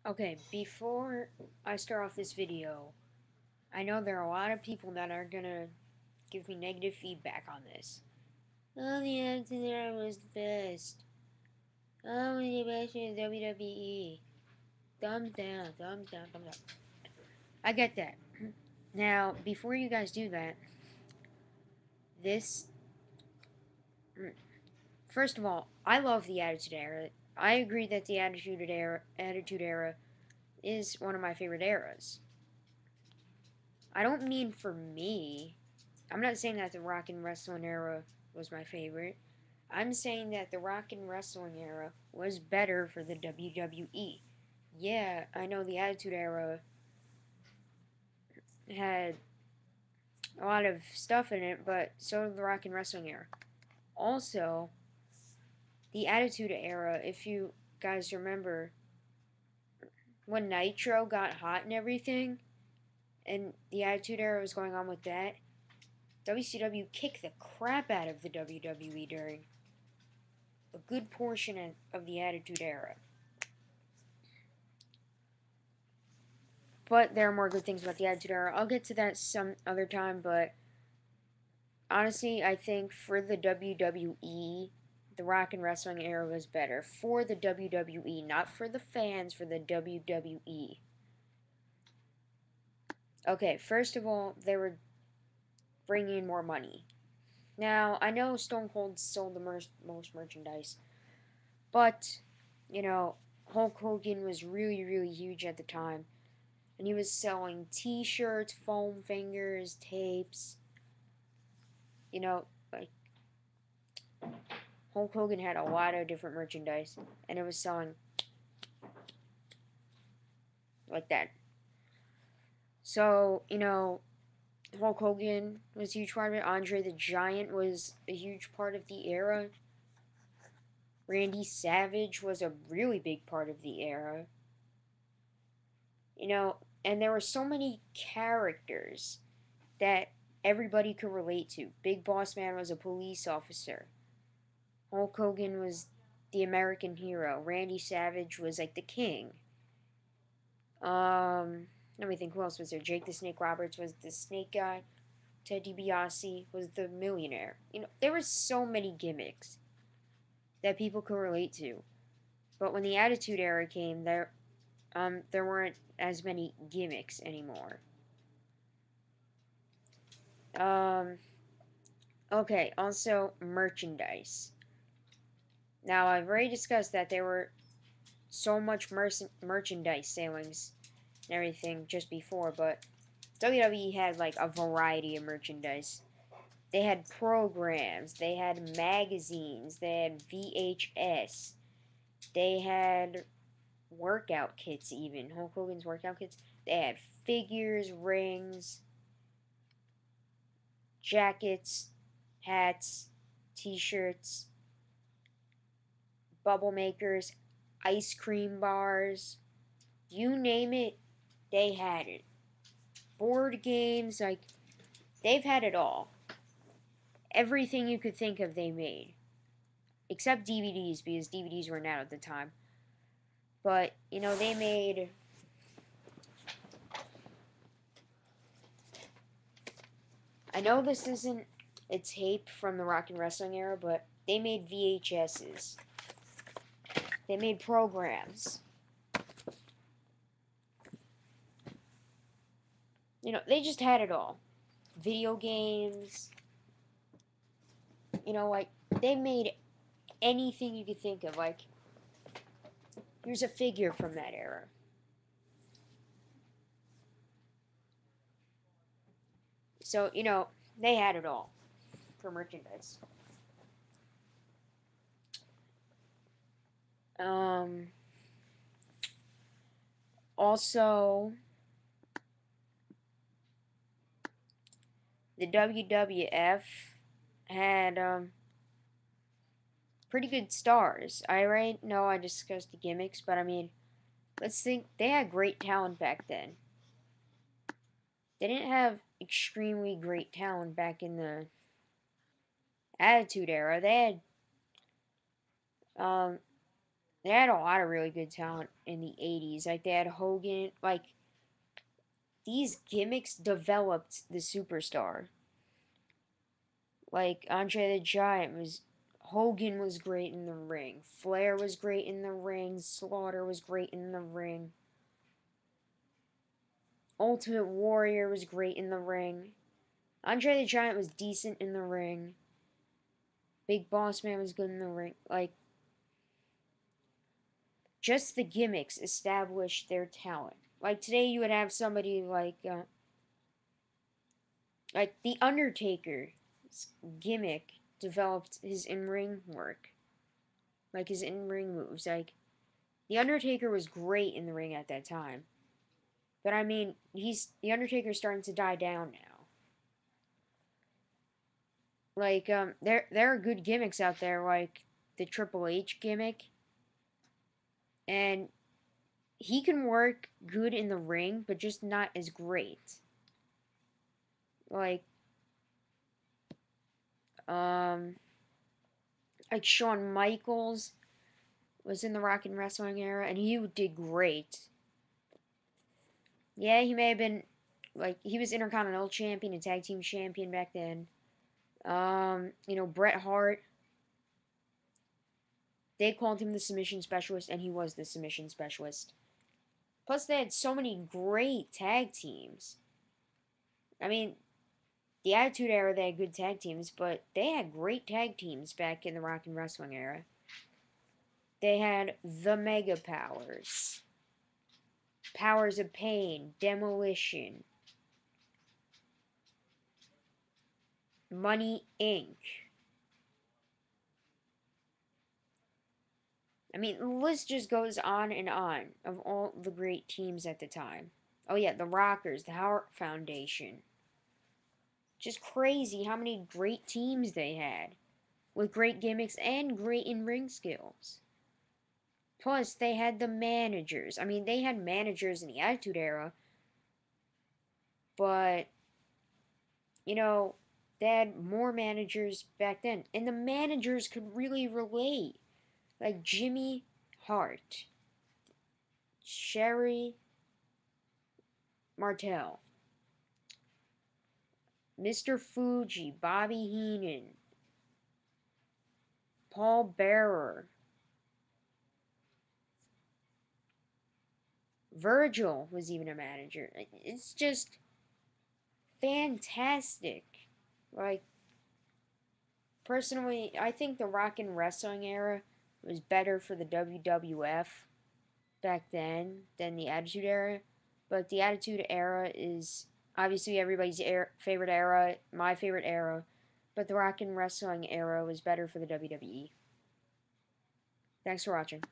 Okay, before I start off this video, I know there are a lot of people that are gonna give me negative feedback on this. Oh, the Attitude Era was the best. Oh, the best in WWE. Thumbs down, thumbs down, thumbs up. I get that. Now, before you guys do that, this. First of all, I love the Attitude Era. I agree that the Attitude Era is one of my favorite eras. I don't mean for me. I'm not saying that the Rock and Wrestling era was my favorite. I'm saying that the Rock and Wrestling era was better for the WWE. Yeah, I know the Attitude Era had a lot of stuff in it, but so did the Rock and Wrestling era. Also, the Attitude Era, if you guys remember, when Nitro got hot and everything, and the Attitude Era was going on with that, WCW kicked the crap out of the WWE during a good portion of the Attitude Era. But there are more good things about the Attitude Era. I'll get to that some other time, but honestly, I think for the WWE, the Rock and Wrestling era was better. For the WWE, not for the fans, for the WWE. Okay, first of all, they were bringing in more money. Now, I know Stone Cold sold the most merchandise, but, you know, Hulk Hogan was really, really huge at the time. And he was selling t shirts, foam fingers, tapes. You know, like Hulk Hogan had a lot of different merchandise, and it was selling like that. So, Hulk Hogan was a huge part of it. Andre the Giant was a huge part of the era. Randy Savage was a really big part of the era. And there were so many characters that everybody could relate to. Big Boss Man was a police officer. Hulk Hogan was the American hero. Randy Savage was like the king. Let me think. Who else was there? Jake the Snake Roberts was the snake guy. Ted DiBiase was the millionaire. There were so many gimmicks that people could relate to. But when the Attitude Era came, there weren't as many gimmicks anymore. Um, okay. Also, merchandise. Now I've already discussed that there were so much merchandise sailings and everything just before, but WWE had like a variety of merchandise. They had programs, they had magazines, they had VHS, they had workout kits, even Hulk Hogan's workout kits. They had figures, rings, jackets, hats, t-shirts, bubble makers, ice cream bars, you name it, they had it. Board games, like, they've had it all. Everything you could think of, they made. Except DVDs, because DVDs weren't out at the time. But, they made. I know this isn't a tape from the Rock and Wrestling era, but they made VHSs. They made programs. They just had it all. Video games. Like, they made anything you could think of. Like, here's a figure from that era. So, they had it all for merchandise. Um, Also, the WWF had pretty good stars. I discussed the gimmicks, but I mean, let's think. They had great talent back then. They didn't have extremely great talent back in the Attitude Era. They had They had a lot of really good talent in the 80s. Like, they had Hogan. Like, these gimmicks developed the superstar. Like, Andre the Giant was. Hogan was great in the ring. Flair was great in the ring. Slaughter was great in the ring. Ultimate Warrior was great in the ring. Andre the Giant was decent in the ring. Big Boss Man was good in the ring. Like, just the gimmicks established their talent. Like, today you would have somebody like The Undertaker's gimmick developed his in ring work. Like, his in ring moves. Like, The Undertaker was great in the ring at that time. But I mean, The Undertaker's starting to die down now. Like, there are good gimmicks out there, like the Triple H gimmick, and he can work good in the ring, but just not as great. Like, um, like Shawn Michaels was in the Rock and Wrestling era, and he did great. Yeah, he may have been like he was Intercontinental Champion and Tag Team Champion back then. Bret Hart. They called him the submission specialist, and he was the submission specialist. Plus, they had so many great tag teams. I mean, the Attitude Era, they had good tag teams, but they had great tag teams back in the Rock and Wrestling era. They had the Mega Powers, Powers of Pain, Demolition, Money Inc. I mean, the list just goes on and on of all the great teams at the time. Oh, yeah, the Rockers, the Howard Foundation. Just crazy how many great teams they had with great gimmicks and great in ring skills. Plus, they had the managers. I mean, they had managers in the Attitude Era, but, you know, they had more managers back then. And the managers could really relate. Like Jimmy Hart, Sherry Martel, Mr. Fuji, Bobby Heenan, Paul Bearer, Virgil was even a manager. It's just fantastic. Like, personally, I think the Rock and Wrestling era was better for the WWF back then than the Attitude Era. But the Attitude Era is obviously everybody's favorite era, my favorite era. But the Rock and Wrestling era was better for the WWE. Thanks for watching.